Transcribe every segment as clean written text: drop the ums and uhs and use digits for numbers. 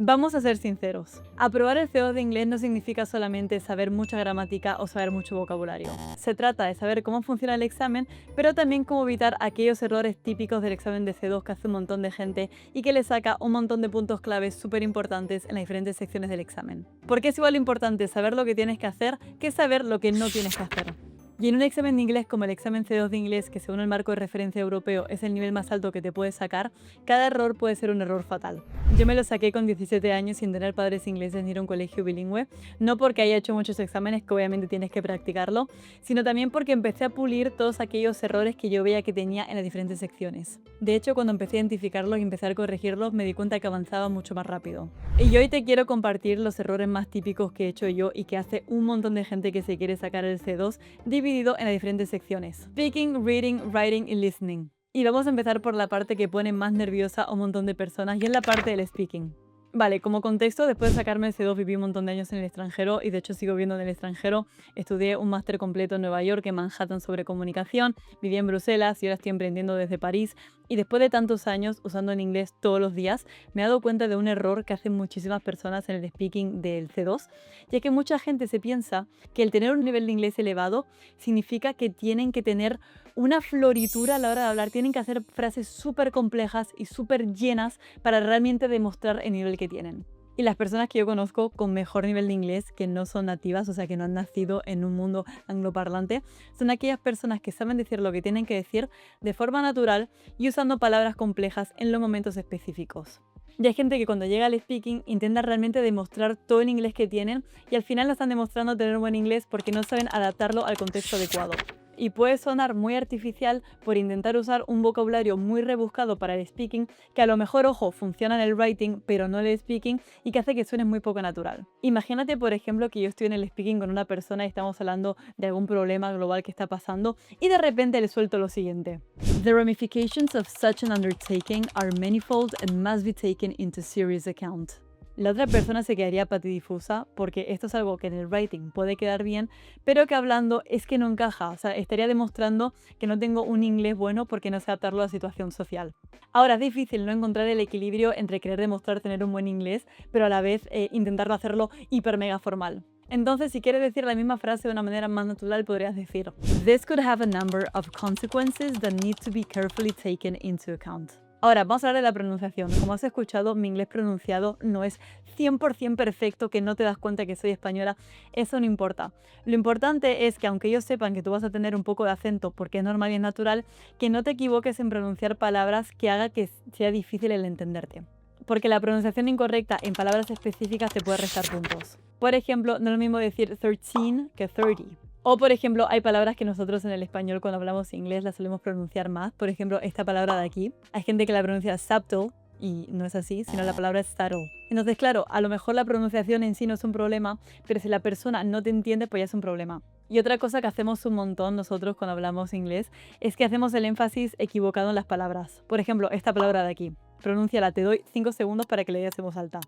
Vamos a ser sinceros. Aprobar el C2 de inglés no significa solamente saber mucha gramática o saber mucho vocabulario. Se trata de saber cómo funciona el examen, pero también cómo evitar aquellos errores típicos del examen de C2 que hace un montón de gente y que le saca un montón de puntos claves súper importantes en las diferentes secciones del examen. Porque es igual de importante saber lo que tienes que hacer que saber lo que no tienes que hacer. Y en un examen de inglés como el examen C2 de inglés, que según el marco de referencia europeo es el nivel más alto que te puedes sacar, cada error puede ser un error fatal. Yo me lo saqué con 17 años sin tener padres ingleses ni ir a un colegio bilingüe, no porque haya hecho muchos exámenes, que obviamente tienes que practicarlo, sino también porque empecé a pulir todos aquellos errores que yo veía que tenía en las diferentes secciones. De hecho, cuando empecé a identificarlos y empecé a corregirlos, me di cuenta que avanzaba mucho más rápido. Y hoy te quiero compartir los errores más típicos que he hecho yo y que hace un montón de gente que se quiere sacar el C2, dividido en las diferentes secciones: speaking, reading, writing y listening. Y vamos a empezar por la parte que pone más nerviosa a un montón de personas, y es la parte del speaking. Vale, como contexto, después de sacarme el C2 viví un montón de años en el extranjero y de hecho sigo viviendo en el extranjero. Estudié un máster completo en Nueva York, en Manhattan, sobre comunicación, viví en Bruselas y ahora estoy emprendiendo desde París. Y después de tantos años usando el inglés todos los días, me he dado cuenta de un error que hacen muchísimas personas en el speaking del C2, ya que mucha gente se piensa que el tener un nivel de inglés elevado significa que tienen que tener una floritura a la hora de hablar, tienen que hacer frases súper complejas y súper llenas para realmente demostrar el nivel que tienen. Y las personas que yo conozco con mejor nivel de inglés, que no son nativas, o sea que no han nacido en un mundo angloparlante, son aquellas personas que saben decir lo que tienen que decir de forma natural y usando palabras complejas en los momentos específicos. Y hay gente que cuando llega al speaking intenta realmente demostrar todo el inglés que tienen y al final no están demostrando tener un buen inglés porque no saben adaptarlo al contexto adecuado. Y puede sonar muy artificial por intentar usar un vocabulario muy rebuscado para el speaking, que a lo mejor, ojo, funciona en el writing, pero no en el speaking, y que hace que suene muy poco natural. Imagínate, por ejemplo, que yo estoy en el speaking con una persona y estamos hablando de algún problema global que está pasando, y de repente le suelto lo siguiente: The ramifications of such an undertaking are manifold and must be taken into serious account. La otra persona se quedaría patidifusa porque esto es algo que en el writing puede quedar bien, pero que hablando es que no encaja. O sea, estaría demostrando que no tengo un inglés bueno porque no sé adaptarlo a la situación social. Ahora, es difícil no encontrar el equilibrio entre querer demostrar tener un buen inglés, pero a la vez intentar hacerlo hiper mega formal. Entonces, si quieres decir la misma frase de una manera más natural, podrías decir: This could have a number of consequences that need to be carefully taken into account. Ahora, vamos a hablar de la pronunciación. Como has escuchado, mi inglés pronunciado no es 100% perfecto, que no te das cuenta que soy española. Eso no importa. Lo importante es que aunque ellos sepan que tú vas a tener un poco de acento porque es normal y es natural, que no te equivoques en pronunciar palabras que haga que sea difícil el entenderte. Porque la pronunciación incorrecta en palabras específicas te puede restar puntos. Por ejemplo, no es lo mismo decir 13 que 30. O, por ejemplo, hay palabras que nosotros en el español cuando hablamos inglés las solemos pronunciar más. Por ejemplo, esta palabra de aquí. Hay gente que la pronuncia subtle y no es así, sino la palabra es subtle. Entonces, claro, a lo mejor la pronunciación en sí no es un problema, pero si la persona no te entiende, pues ya es un problema. Y otra cosa que hacemos un montón nosotros cuando hablamos inglés es que hacemos el énfasis equivocado en las palabras. Por ejemplo, esta palabra de aquí. Pronúnciala, te doy 5 segundos para que le digas en voz alta.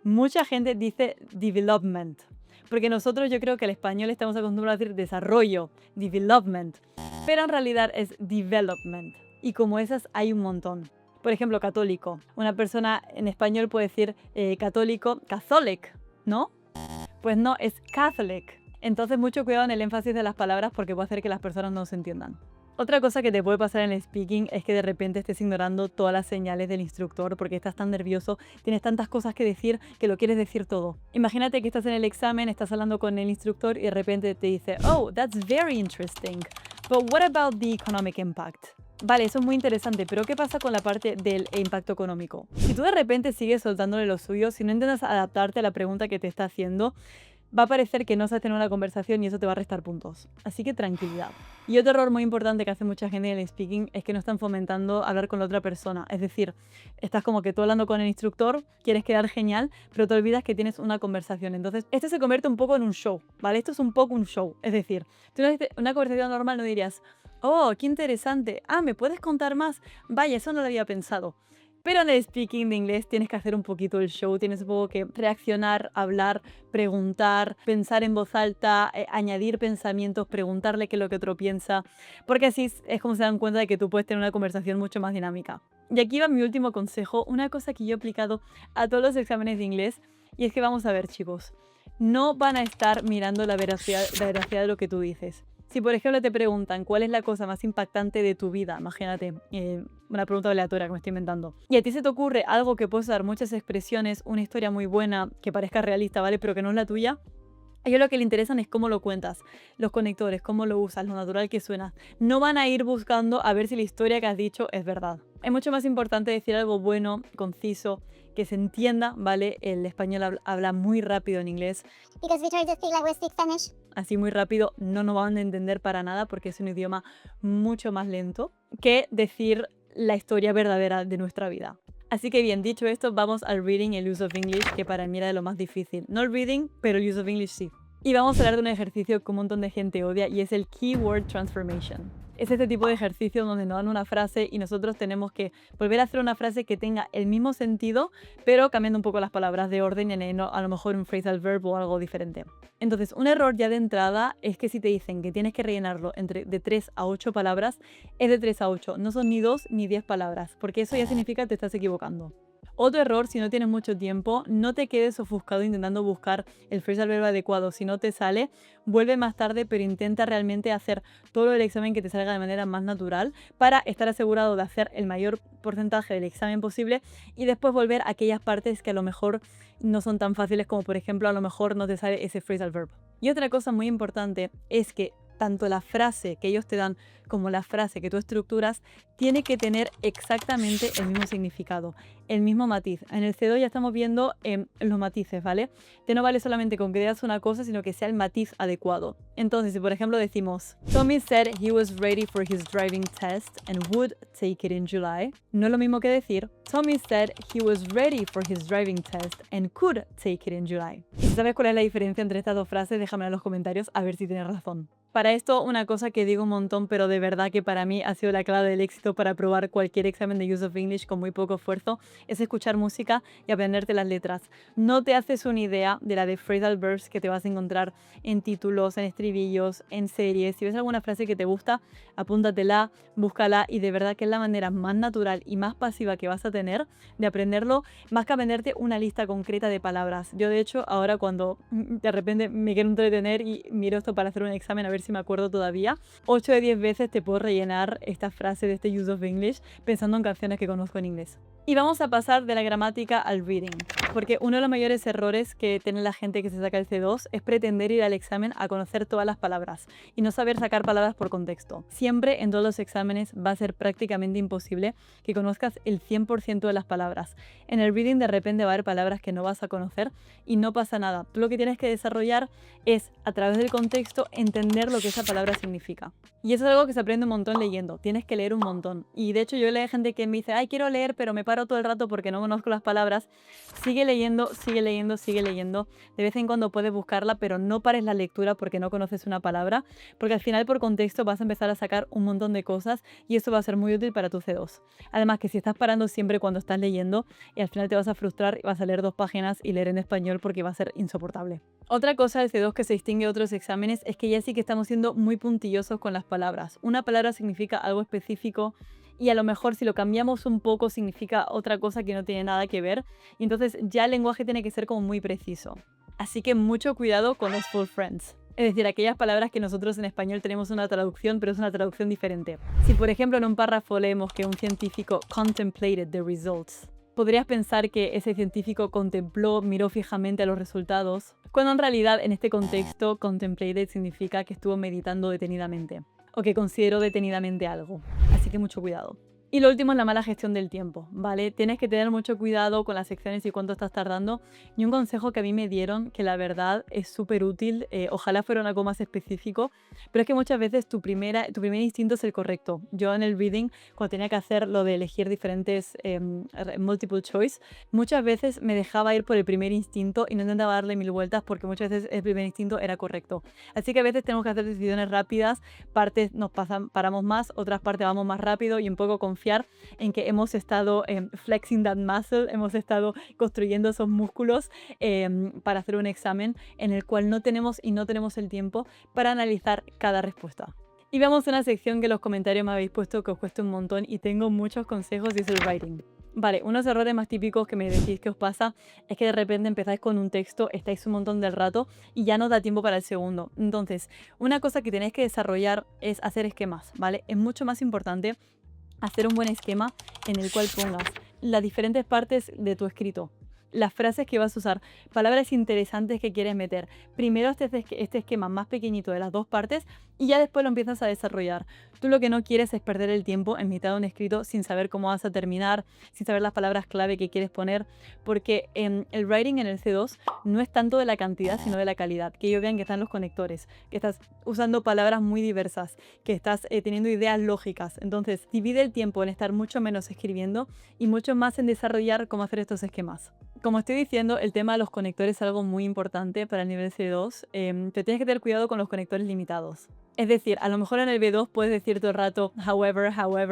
Mucha gente dice development, porque nosotros, yo creo que el español estamos acostumbrados a decir desarrollo, development, pero en realidad es development. Y como esas hay un montón. Por ejemplo, católico. Una persona en español puede decir católico, catholic, ¿no? Pues no, es Catholic. Entonces mucho cuidado en el énfasis de las palabras porque puede hacer que las personas no se entiendan. Otra cosa que te puede pasar en el speaking es que de repente estés ignorando todas las señales del instructor porque estás tan nervioso, tienes tantas cosas que decir que lo quieres decir todo. Imagínate que estás en el examen, estás hablando con el instructor y de repente te dice: Oh, that's very interesting, but what about the economic impact? Vale, eso es muy interesante, pero ¿qué pasa con la parte del impacto económico? Si tú de repente sigues soltándole lo suyo, si no intentas adaptarte a la pregunta que te está haciendo, va a parecer que no sabes tener una conversación y eso te va a restar puntos. Así que tranquilidad. Y otro error muy importante que hace mucha gente en el speaking es que no están fomentando hablar con la otra persona. Es decir, estás como que tú hablando con el instructor, quieres quedar genial, pero te olvidas que tienes una conversación. Entonces, esto se convierte un poco en un show, ¿vale? Esto es un poco un show. Es decir, tú en una conversación normal no dirías: Oh, qué interesante. Ah, ¿me puedes contar más? Vaya, eso no lo había pensado. Pero en el speaking de inglés tienes que hacer un poquito el show, tienes un poco que reaccionar, hablar, preguntar, pensar en voz alta, añadir pensamientos, preguntarle qué es lo que otro piensa, porque así es como se dan cuenta de que tú puedes tener una conversación mucho más dinámica. Y aquí va mi último consejo, una cosa que yo he aplicado a todos los exámenes de inglés, y es que vamos a ver, chicos, no van a estar mirando la veracidad de lo que tú dices. Si por ejemplo te preguntan cuál es la cosa más impactante de tu vida, imagínate, una pregunta aleatoria que me estoy inventando, y a ti se te ocurre algo que puede usar muchas expresiones, una historia muy buena, que parezca realista, ¿vale? Pero que no es la tuya, a ellos lo que le interesan es cómo lo cuentas, los conectores, cómo lo usas, lo natural que suena. No van a ir buscando a ver si la historia que has dicho es verdad. Es mucho más importante decir algo bueno, conciso, que se entienda, ¿vale? El español habla muy rápido en inglés. Because we try to speak like we speak Spanish. Así muy rápido no nos van a entender para nada porque es un idioma mucho más lento que decir la historia verdadera de nuestra vida. Así que bien, dicho esto, vamos al reading y el use of English, que para mí era de lo más difícil. No el reading, pero el use of English sí. Y vamos a hablar de un ejercicio que un montón de gente odia y es el Keyword Transformation. Es este tipo de ejercicio donde nos dan una frase y nosotros tenemos que volver a hacer una frase que tenga el mismo sentido, pero cambiando un poco las palabras de orden y añadiendo a lo mejor un phrasal verb o algo diferente. Entonces, un error ya de entrada es que si te dicen que tienes que rellenarlo de 3 a 8 palabras, es de 3 a 8, no son ni 2 ni 10 palabras, porque eso ya significa que te estás equivocando. Otro error, si no tienes mucho tiempo, no te quedes ofuscado intentando buscar el phrasal verb adecuado. Si no te sale, vuelve más tarde, pero intenta realmente hacer todo el examen que te salga de manera más natural para estar asegurado de hacer el mayor porcentaje del examen posible y después volver a aquellas partes que a lo mejor no son tan fáciles, como por ejemplo a lo mejor no te sale ese phrasal verb. Y otra cosa muy importante es que tanto la frase que ellos te dan como la frase que tú estructuras tiene que tener exactamente el mismo significado, el mismo matiz. En el C2 ya estamos viendo los matices, ¿vale? Que no vale solamente con que digas una cosa, sino que sea el matiz adecuado. Entonces, si por ejemplo decimos, Tommy said he was ready for his driving test and would take it in July, no es lo mismo que decir, Tommy said he was ready for his driving test and could take it in July. Y si sabes cuál es la diferencia entre estas dos frases, déjame en los comentarios a ver si tienes razón. Para esto, una cosa que digo un montón, pero de verdad que para mí ha sido la clave del éxito para aprobar cualquier examen de Use of English con muy poco esfuerzo, es escuchar música y aprenderte las letras. No te haces una idea de la de phrasal verbs que te vas a encontrar en títulos, en estribillos, en series. Si ves alguna frase que te gusta, apúntatela, búscala y de verdad que es la manera más natural y más pasiva que vas a tener de aprenderlo, más que aprenderte una lista concreta de palabras. Yo de hecho ahora cuando de repente me quiero entretener y miro esto para hacer un examen a ver si me acuerdo todavía, 8 de 10 veces te puedo rellenar esta frase de este Use of English pensando en canciones que conozco en inglés. Y vamos a pasar de la gramática al reading, porque uno de los mayores errores que tiene la gente que se saca el C2 es pretender ir al examen a conocer todas las palabras y no saber sacar palabras por contexto. Siempre en todos los exámenes va a ser prácticamente imposible que conozcas el 100% de las palabras. En el reading de repente va a haber palabras que no vas a conocer y no pasa nada. Tú lo que tienes que desarrollar es, a través del contexto, entender lo que esa palabra significa. Y eso es algo que se aprende un montón leyendo. Tienes que leer un montón. Y de hecho yo leo gente que me dice, ay, quiero leer, pero me paro todo el rato porque no conozco las palabras. Sigue leyendo, sigue leyendo, sigue leyendo. De vez en cuando puedes buscarla, pero no pares la lectura porque no conoces una palabra, porque al final por contexto vas a empezar a sacar un montón de cosas y eso va a ser muy útil para tu C2. Además que si estás parando siempre cuando estás leyendo, y al final te vas a frustrar y vas a leer 2 páginas y leer en español porque va a ser insoportable. Otra cosa del C2 que se distingue de otros exámenes es que ya sí que estamos siendo muy puntillosos con las palabras. Una palabra significa algo específico y a lo mejor si lo cambiamos un poco significa otra cosa que no tiene nada que ver. Y entonces ya el lenguaje tiene que ser como muy preciso. Así que mucho cuidado con los full friends. Es decir, aquellas palabras que nosotros en español tenemos una traducción, pero es una traducción diferente. Si por ejemplo en un párrafo leemos que un científico contemplated the results, podrías pensar que ese científico contempló, miró fijamente a los resultados, cuando en realidad en este contexto contemplated significa que estuvo meditando detenidamente o que consideró detenidamente algo. Así que mucho cuidado. Y lo último es la mala gestión del tiempo, ¿vale? Tienes que tener mucho cuidado con las secciones y cuánto estás tardando. Y un consejo que a mí me dieron, que la verdad es súper útil, ojalá fuera algo más específico, pero es que muchas veces tu primer instinto es el correcto. Yo en el reading, cuando tenía que hacer lo de elegir diferentes multiple choice, muchas veces me dejaba ir por el primer instinto y no intentaba darle 1000 vueltas porque muchas veces el primer instinto era correcto. Así que a veces tenemos que hacer decisiones rápidas, partes paramos más, otras partes vamos más rápido y un poco confiar confiar en que hemos estado flexing that muscle, hemos estado construyendo esos músculos para hacer un examen en el cual no tenemos el tiempo para analizar cada respuesta. Y vamos a una sección que en los comentarios me habéis puesto que os cuesta un montón y tengo muchos consejos y es el writing. Vale, unos errores más típicos que me decís que os pasa es que de repente empezáis con un texto, estáis un montón del rato y ya no da tiempo para el segundo. Entonces, una cosa que tenéis que desarrollar es hacer esquemas, ¿vale? Es mucho más importante hacer un buen esquema en el cual pongas las diferentes partes de tu escrito, las frases que vas a usar, palabras interesantes que quieres meter. Primero este esquema más pequeñito de las dos partes y ya después lo empiezas a desarrollar. Tú lo que no quieres es perder el tiempo en mitad de un escrito sin saber cómo vas a terminar, sin saber las palabras clave que quieres poner, porque el writing en el C2 no es tanto de la cantidad sino de la calidad. Que ellos vean que están los conectores, que estás usando palabras muy diversas, que estás teniendo ideas lógicas. Entonces divide el tiempo en estar mucho menos escribiendo y mucho más en desarrollar cómo hacer estos esquemas. Como estoy diciendo, el tema de los conectores es algo muy importante para el nivel C2. Te tienes que tener cuidado con los conectores limitados. Es decir, a lo mejor en el B2 puedes decir todo el rato however,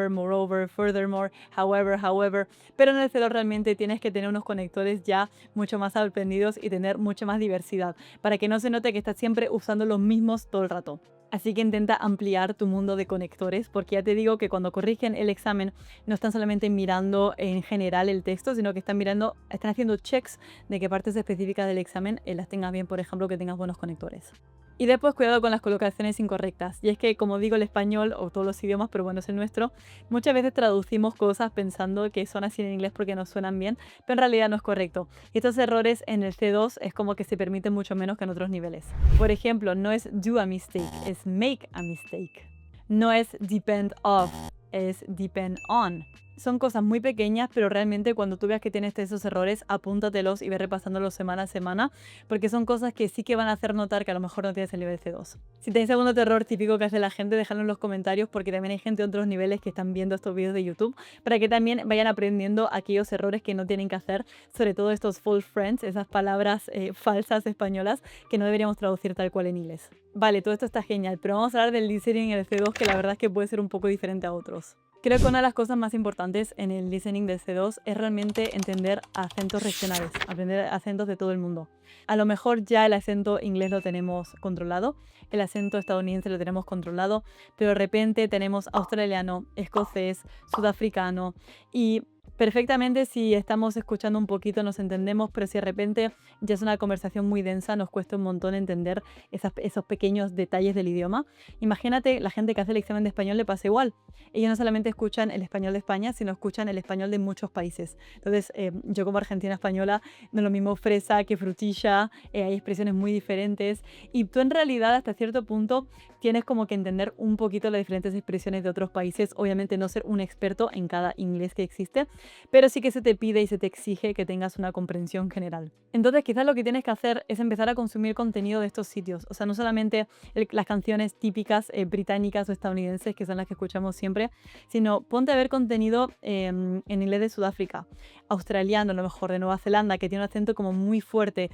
moreover, furthermore, however, pero en el C2 realmente tienes que tener unos conectores ya mucho más aprendidos y tener mucha más diversidad para que no se note que estás siempre usando los mismos todo el rato. Así que intenta ampliar tu mundo de conectores, porque ya te digo que cuando corrigen el examen no están solamente mirando en general el texto, sino que están haciendo checks de que partes específicas del examen las tengas bien, por ejemplo, que tengas buenos conectores. Y después cuidado con las colocaciones incorrectas. Y es que, como digo, el español, o todos los idiomas, pero bueno, es el nuestro, muchas veces traducimos cosas pensando que son así en inglés porque nos suenan bien, pero en realidad no es correcto. Y estos errores en el C2 es como que se permiten mucho menos que en otros niveles. Por ejemplo, no es do a mistake, es make a mistake. No es depend of, es depend on. Son cosas muy pequeñas, pero realmente cuando tú veas que tienes esos errores, apúntatelos y ve repasándolos semana a semana, porque son cosas que sí que van a hacer notar que a lo mejor no tienes el nivel C2. Si tenéis algún otro error típico que hace la gente, dejadlo en los comentarios, porque también hay gente de otros niveles que están viendo estos vídeos de YouTube, para que también vayan aprendiendo aquellos errores que no tienen que hacer, sobre todo estos false friends, esas palabras falsas españolas que no deberíamos traducir tal cual en inglés. Vale, todo esto está genial, pero vamos a hablar del listening en el C2, que la verdad es que puede ser un poco diferente a otros. Creo que una de las cosas más importantes en el listening del C2 es realmente entender acentos regionales, aprender acentos de todo el mundo. A lo mejor ya el acento inglés lo tenemos controlado, el acento estadounidense lo tenemos controlado, pero de repente tenemos australiano, escocés, sudafricano y perfectamente si estamos escuchando un poquito nos entendemos, pero si de repente ya es una conversación muy densa, nos cuesta un montón entender esos pequeños detalles del idioma. Imagínate, la gente que hace el examen de español le pasa igual. Ellos no solamente escuchan el español de España, sino escuchan el español de muchos países. Entonces, yo como argentina española, no es lo mismo fresa que frutilla, hay expresiones muy diferentes. Y tú en realidad hasta cierto punto tienes como que entender un poquito las diferentes expresiones de otros países. Obviamente no ser un experto en cada inglés que existe, pero sí que se te pide y se te exige que tengas una comprensión general. Entonces quizás lo que tienes que hacer es empezar a consumir contenido de estos sitios, o sea, no solamente las canciones típicas británicas o estadounidenses, que son las que escuchamos siempre, sino ponte a ver contenido en inglés de Sudáfrica, australiano, a lo mejor de Nueva Zelanda, que tiene un acento como muy fuerte,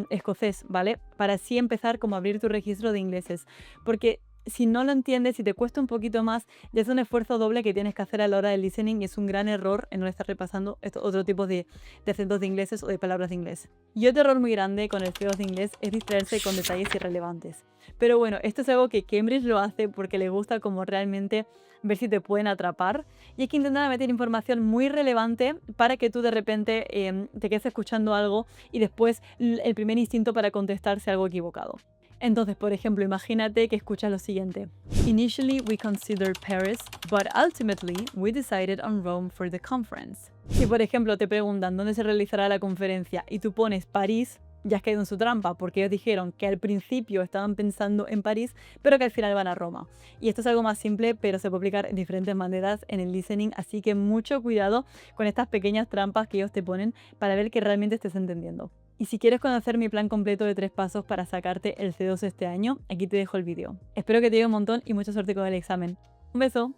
escocés, ¿vale? Para así empezar como a abrir tu registro de ingleses, porque si no lo entiendes, si te cuesta un poquito más, ya es un esfuerzo doble que tienes que hacer a la hora del listening y es un gran error en no estar repasando otro tipo de acentos de ingleses o de palabras de inglés. Y otro error muy grande con el C2 de inglés es distraerse con detalles irrelevantes. Pero bueno, esto es algo que Cambridge lo hace porque le gusta como realmente ver si te pueden atrapar y hay que intentar meter información muy relevante para que tú de repente te quedes escuchando algo y después el primer instinto para contestar sea algo equivocado. Entonces, por ejemplo, imagínate que escuchas lo siguiente. Initially we considered Paris, but ultimately we decided on Rome for the conference. Si, por ejemplo, te preguntan dónde se realizará la conferencia y tú pones París, ya has caído en su trampa, porque ellos dijeron que al principio estaban pensando en París, pero que al final van a Roma. Y esto es algo más simple, pero se puede aplicar en diferentes maneras en el listening, así que mucho cuidado con estas pequeñas trampas que ellos te ponen para ver que realmente estés entendiendo. Y si quieres conocer mi plan completo de 3 pasos para sacarte el C2 este año, aquí te dejo el vídeo. Espero que te ayude un montón y mucha suerte con el examen. ¡Un beso!